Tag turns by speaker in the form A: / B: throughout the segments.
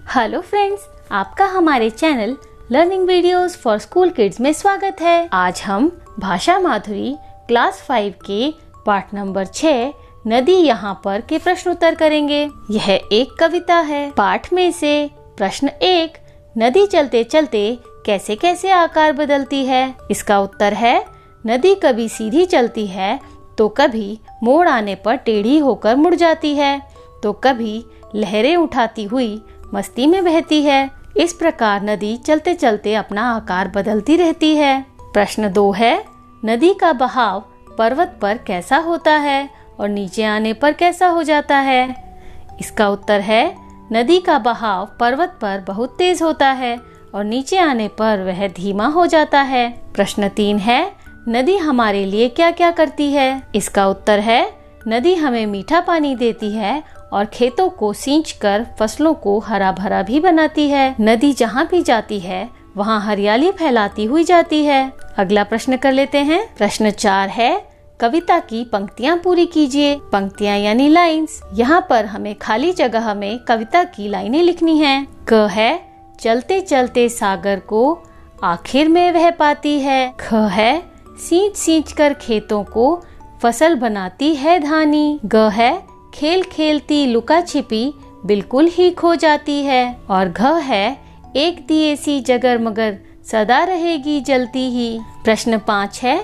A: Hello friends, आपका हमारे channel learning videos for school kids में स्वागत है। आज हम भाषा माधुरी क्लास 5 के पाठ नंबर 6 नदी यहाँ पर के प्रश्न उत्तर करेंगे। यह एक कविता है। पाठ में से प्रश्न 1, नदी चलते चलते कैसे कैसे आकार बदलती है। इसका उत्तर है, नदी कभी सीधी चलती है तो कभी मोड़ आने पर टेढ़ी होकर मुड़ जाती है, तो कभी लहरें उठाती हुई मस्ती में बहती है। इस प्रकार नदी चलते चलते अपना आकार बदलती रहती है। प्रश्न 2 है, नदी का बहाव पर्वत पर कैसा होता है और नीचे आने पर कैसा हो जाता है। इसका उत्तर है, नदी का बहाव पर्वत पर बहुत तेज होता है और नीचे आने पर वह धीमा हो जाता है। प्रश्न 3 है, नदी हमारे लिए क्या क्या करती है। इसका उत्तर है, नदी हमें मीठा पानी देती है और खेतों को सींचकर फसलों को हरा भरा भी बनाती है। नदी जहाँ भी जाती है वहाँ हरियाली फैलाती हुई जाती है। अगला प्रश्न कर लेते हैं। प्रश्न 4 है, कविता की पंक्तियाँ पूरी कीजिए। पंक्तियाँ यानी लाइन्स। यहाँ पर हमें खाली जगह में कविता की लाइनें लिखनी हैं। क है, चलते चलते सागर को आखिर में वह पाती है। ख है, सींच सींच कर खेतों को फसल बनाती है धानी। ग है, खेल खेलती लुका छिपी बिल्कुल ही खो जाती है। और घ है, एक दिए सी जगर मगर सदा रहेगी जलती ही। प्रश्न 5 है,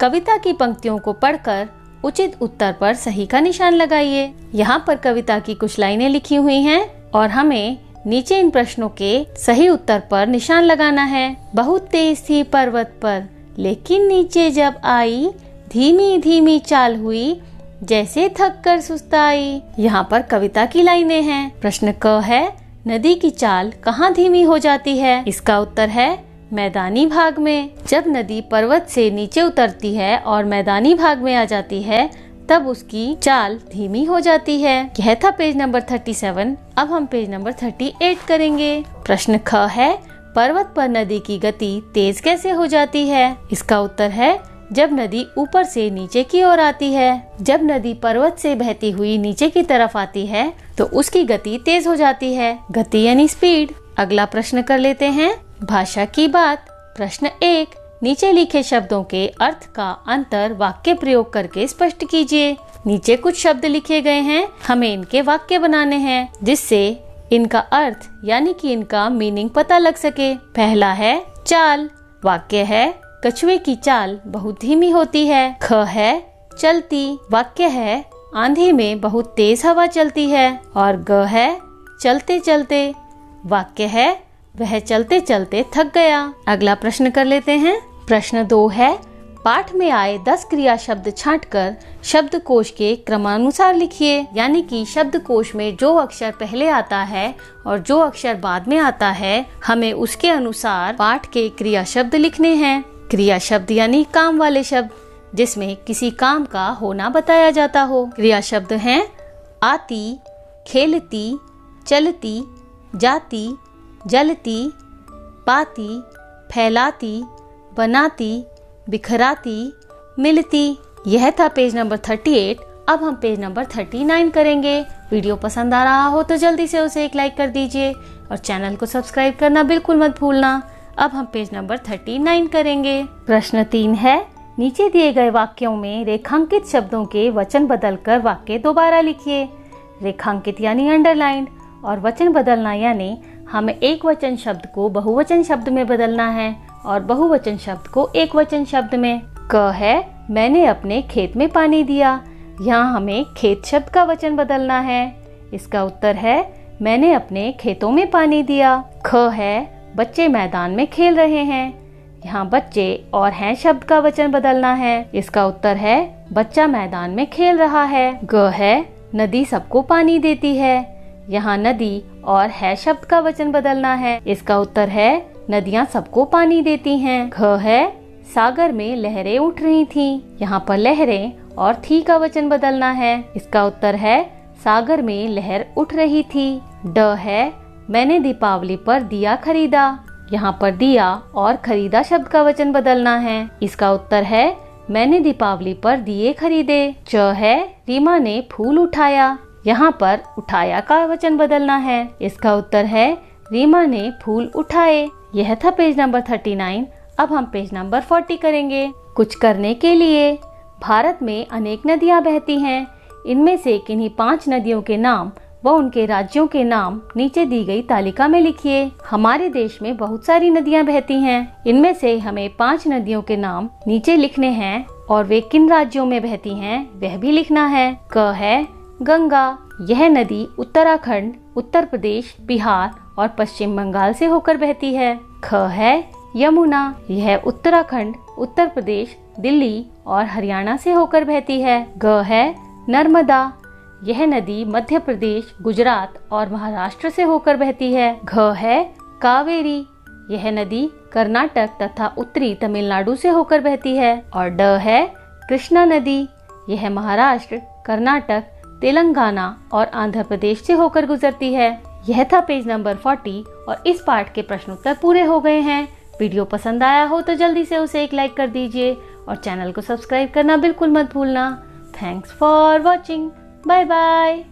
A: कविता की पंक्तियों को पढ़कर उचित उत्तर पर सही का निशान लगाइए। यहाँ पर कविता की कुछ लाइनें लिखी हुई हैं और हमें नीचे इन प्रश्नों के सही उत्तर पर निशान लगाना है। बहुत तेज थी पर्वत पर लेकिन नीचे जब आई, धीमी धीमी चाल हुई जैसे थक कर सुस्ताई। यहाँ पर कविता की लाइनें हैं। प्रश्न क है, नदी की चाल कहाँ धीमी हो जाती है। इसका उत्तर है, मैदानी भाग में। जब नदी पर्वत से नीचे उतरती है और मैदानी भाग में आ जाती है तब उसकी चाल धीमी हो जाती है। यह था पेज नंबर 37। अब हम पेज नंबर 38 करेंगे। प्रश्न ख है, पर्वत पर नदी की गति तेज कैसे हो जाती है। इसका उत्तर है, जब नदी ऊपर से नीचे की ओर आती है। जब नदी पर्वत से बहती हुई नीचे की तरफ आती है तो उसकी गति तेज हो जाती है। गति यानी स्पीड। अगला प्रश्न कर लेते हैं। भाषा की बात। प्रश्न 1, नीचे लिखे शब्दों के अर्थ का अंतर वाक्य प्रयोग करके स्पष्ट कीजिए। नीचे कुछ शब्द लिखे गए हैं, हमें इनके वाक्य बनाने हैं जिससे इनका अर्थ यानी कि इनका मीनिंग पता लग सके। पहला है चाल। वाक्य है, कछुए की चाल बहुत धीमी होती है। ख है, चलती। वाक्य है, आंधी में बहुत तेज हवा चलती है। और ग है, चलते चलते। वाक्य है, वह चलते चलते थक गया। अगला प्रश्न कर लेते हैं। प्रश्न 2 है, पाठ में आए 10 क्रिया शब्द छांटकर शब्दकोश के क्रमानुसार लिखिए। यानी कि शब्दकोश में जो अक्षर पहले आता है और जो अक्षर बाद में आता है, हमें उसके अनुसार पाठ के क्रिया शब्द लिखने हैं। क्रिया शब्द यानी काम वाले शब्द जिसमें किसी काम का होना बताया जाता हो। क्रिया शब्द हैं आती, खेलती, चलती, जाती, जलती, पाती, फैलाती, बनाती, बिखराती, मिलती। यह था पेज नंबर 38। अब हम पेज नंबर 39 करेंगे। वीडियो पसंद आ रहा हो तो जल्दी से उसे एक लाइक कर दीजिए और चैनल को सब्सक्राइब करना बिल्कुल मत भूलना। अब हम पेज नंबर 39 करेंगे। प्रश्न 3 है, नीचे दिए गए वाक्यों में रेखांकित शब्दों के वचन बदलकर वाक्य दोबारा लिखिए। रेखांकित यानी अंडरलाइन और वचन बदलना यानी हमें एक वचन शब्द को बहुवचन शब्द में बदलना है और बहुवचन शब्द को एक वचन शब्द में। क है, मैंने अपने खेत में पानी दिया। यहाँ हमें खेत शब्द का वचन बदलना है। इसका उत्तर है, मैंने अपने खेतों में पानी दिया। ख है, बच्चे मैदान में खेल रहे हैं। यहाँ बच्चे और हैं शब्द का वचन बदलना है। इसका उत्तर है, बच्चा मैदान में खेल रहा है। ग है, नदी सबको पानी देती है। यहाँ नदी और है शब्द का वचन बदलना है। इसका उत्तर है, नदियाँ सबको पानी देती हैं। घ है, सागर में लहरें उठ रही थीं। यहाँ पर लहरें और थी का वचन बदलना है। इसका उत्तर है, सागर में लहर उठ रही थी। ड है, मैंने दीपावली पर दिया खरीदा। यहाँ पर दिया और खरीदा शब्द का वचन बदलना है। इसका उत्तर है, मैंने दीपावली पर दिए खरीदे। च है, रीमा ने फूल उठाया। यहाँ पर उठाया का वचन बदलना है। इसका उत्तर है, रीमा ने फूल उठाए। यह था पेज नंबर 39। अब हम पेज नंबर 40 करेंगे। कुछ करने के लिए। भारत में अनेक नदियां बहती हैं। इनमें से किन्हीं 5 नदियों के नाम व उनके राज्यों के नाम नीचे दी गई तालिका में लिखिए। हमारे देश में बहुत सारी नदियां बहती हैं। इनमें से हमें 5 नदियों के नाम नीचे लिखने हैं और वे किन राज्यों में बहती हैं वह भी लिखना है। क है गंगा। यह नदी उत्तराखंड, उत्तर प्रदेश, बिहार और पश्चिम बंगाल से होकर बहती है। ख है यमुना। यह उत्तराखंड, उत्तर प्रदेश, दिल्ली और हरियाणा से होकर बहती है। ग है नर्मदा। यह नदी मध्य प्रदेश, गुजरात और महाराष्ट्र से होकर बहती है। घ है कावेरी। यह नदी कर्नाटक तथा उत्तरी तमिलनाडु से होकर बहती है। और ड है कृष्णा नदी। यह महाराष्ट्र, कर्नाटक, तेलंगाना और आंध्र प्रदेश से होकर गुजरती है। यह था पेज नंबर 40 और इस पाठ के प्रश्न उत्तर पूरे हो गए हैं। वीडियो पसंद आया हो तो जल्दी से उसे एक लाइक कर दीजिए और चैनल को सब्सक्राइब करना बिल्कुल मत भूलना। Thanks for watching. Bye bye.